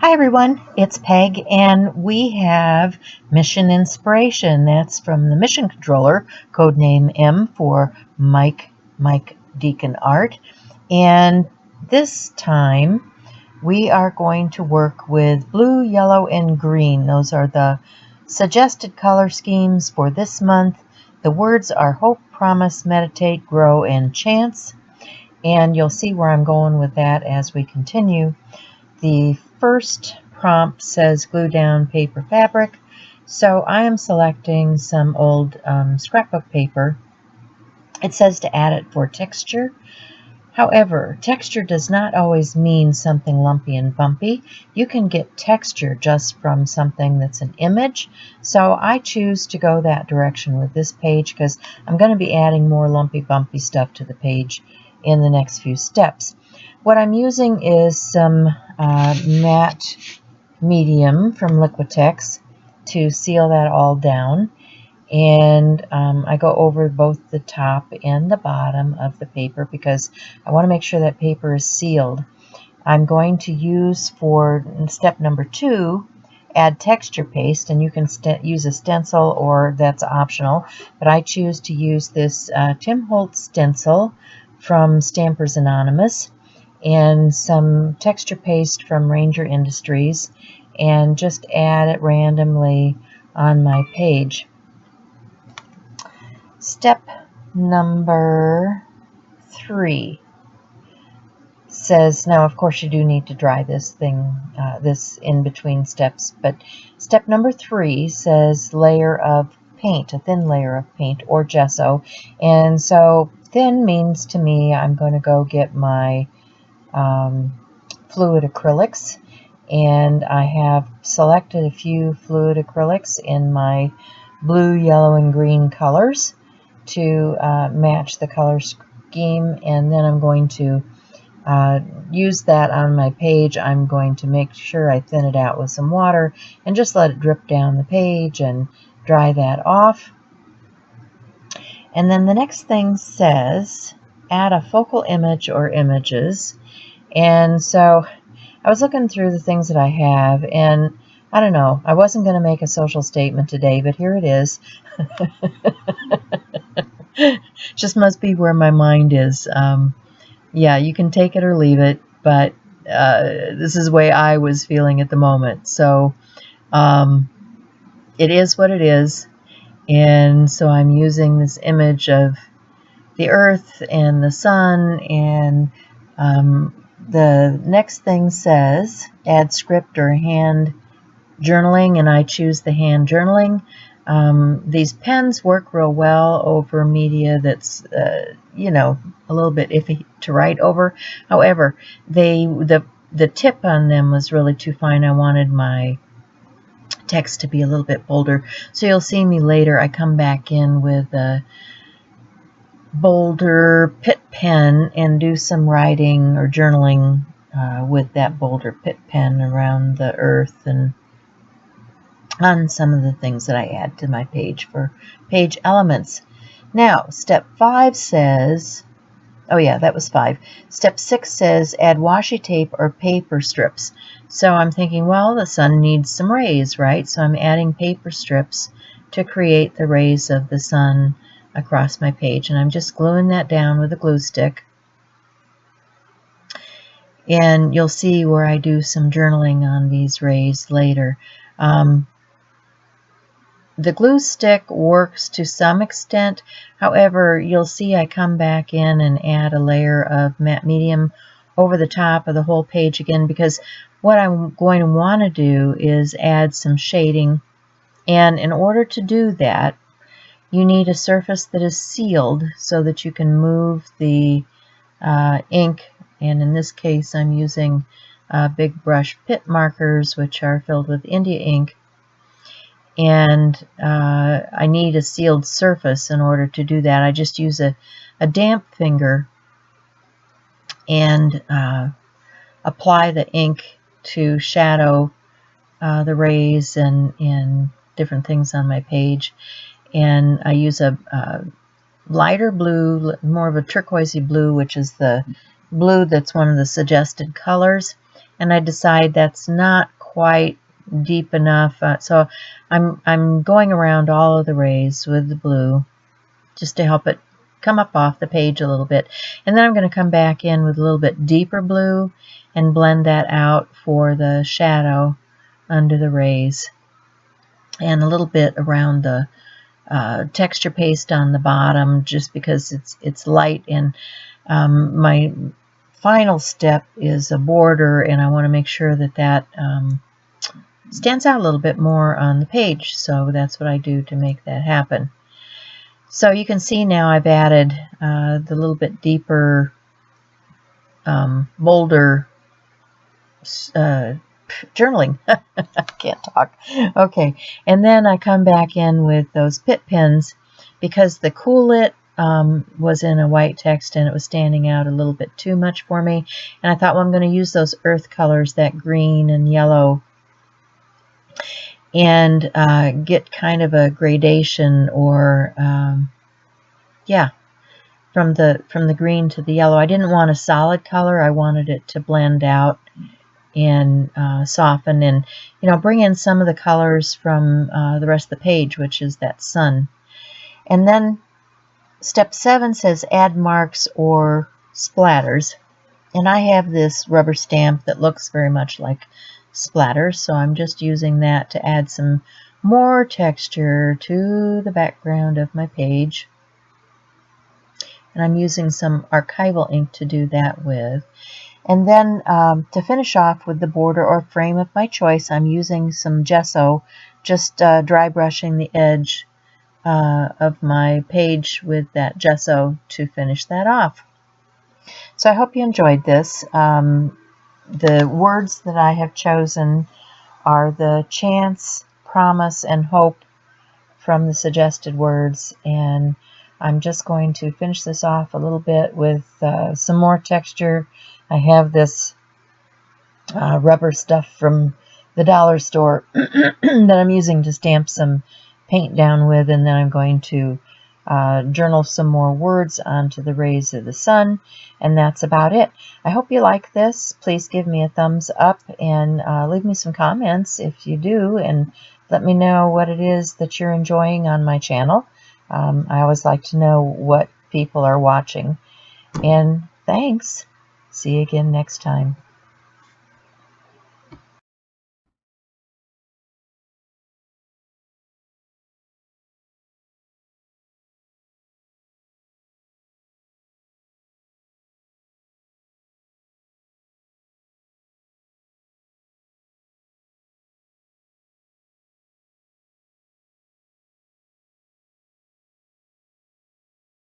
Hi everyone, it's Peg, and we have Mission Inspiration. That's from the Mission Controller, codename M for Mike Deacon Art. And this time we are going to work with blue, yellow, and green. Those are the suggested color schemes for this month. The words are hope, promise, meditate, grow, and chance. And you'll see where I'm going with that as we continue. The first prompt says glue down paper fabric, so I am selecting some old scrapbook paper. It says to add it for texture. However, texture does not always mean something lumpy and bumpy. You can get texture just from something that's an image. So I choose to go that direction with this page because I'm going to be adding more lumpy bumpy stuff to the page in the next few steps. What I'm using is some matte medium from Liquitex to seal that all down. And I go over both the top and the bottom of the paper because I want to make sure that paper is sealed. I'm going to use for step number 2, add texture paste, and you can use a stencil or that's optional, but I choose to use this Tim Holtz stencil from Stampers Anonymous and some texture paste from Ranger Industries, and just add it randomly on my page. Step number 3 says, now of course you do need to dry this this in between steps, but step number 3 says layer of paint, a thin layer of paint or gesso. And so thin means to me I'm going to go get my fluid acrylics, and I have selected a few fluid acrylics in my blue, yellow, and green colors to match the color scheme, and then I'm going to use that on my page. I'm going to make sure I thin it out with some water and just let it drip down the page and dry that off. And then the next thing says add a focal image or images. And so I was looking through the things that I have, and I don't know, I wasn't going to make a social statement today, but here it is. Just must be where my mind is. Yeah, you can take it or leave it, but this is the way I was feeling at the moment. So it is what it is. And so I'm using this image of the earth and the sun, and the next thing says add script or hand journaling, and I choose the hand journaling. These pens work real well over media that's you know, a little bit iffy to write over. However, the tip on them was really too fine. I wanted my text to be a little bit bolder. So you'll see me later, I come back in with a bolder Pitt pen and do some writing or journaling with that bolder Pitt pen around the earth and on some of the things that I add to my page for page elements. Now, step 5 says, oh yeah, that was 5. Step 6 says add washi tape or paper strips. So I'm thinking, well, the sun needs some rays, right? So I'm adding paper strips to create the rays of the sun across my page, and I'm just gluing that down with a glue stick. And you'll see where I do some journaling on these rays later. The glue stick works to some extent. However, you'll see I come back in and add a layer of matte medium over the top of the whole page again, because what I'm going to want to do is add some shading. And in order to do that, you need a surface that is sealed so that you can move the ink. And in this case, I'm using big brush Pitt markers, which are filled with India ink. And I need a sealed surface in order to do that. I just use a damp finger and apply the ink to shadow the rays and different things on my page. And I use a lighter blue, more of a turquoisey blue, which is the blue that's one of the suggested colors. and I decide that's not quite deep enough. So I'm going around all of the rays with the blue just to help it come up off the page a little bit. And then I'm going to come back in with a little bit deeper blue and blend that out for the shadow under the rays, and a little bit around the texture paste on the bottom, just because it's light. And my final step is a border, and I want to make sure that that stands out a little bit more on the page. So that's what I do to make that happen. So you can see now I've added the little bit deeper, bolder journaling. I can't talk. Okay, and then I come back in with those Pitt pens because the Cool It was in a white text and it was standing out a little bit too much for me. And I thought, well, I'm going to use those earth colors, that green and yellow, and get kind of a gradation, or yeah, from the green to the yellow. I didn't want a solid color. I wanted it to blend out and soften, and bring in some of the colors from the rest of the page, which is that sun. And then step 7 says add marks or splatters, and I have this rubber stamp that looks very much like splatters, so I'm just using that to add some more texture to the background of my page. And I'm using some archival ink to do that with. And then to finish off with the border or frame of my choice, I'm using some gesso, just dry brushing the edge of my page with that gesso to finish that off. So I hope you enjoyed this. The words that I have chosen are the chance, promise, and hope from the suggested words, and I'm just going to finish this off a little bit with some more texture. I have this rubber stuff from the dollar store that I'm using to stamp some paint down with, and then I'm going to journal some more words onto the rays of the sun, and that's about it. I hope you like this. Please give me a thumbs up and leave me some comments if you do, and let me know what it is that you're enjoying on my channel. I always like to know what people are watching. And thanks. See you again next time.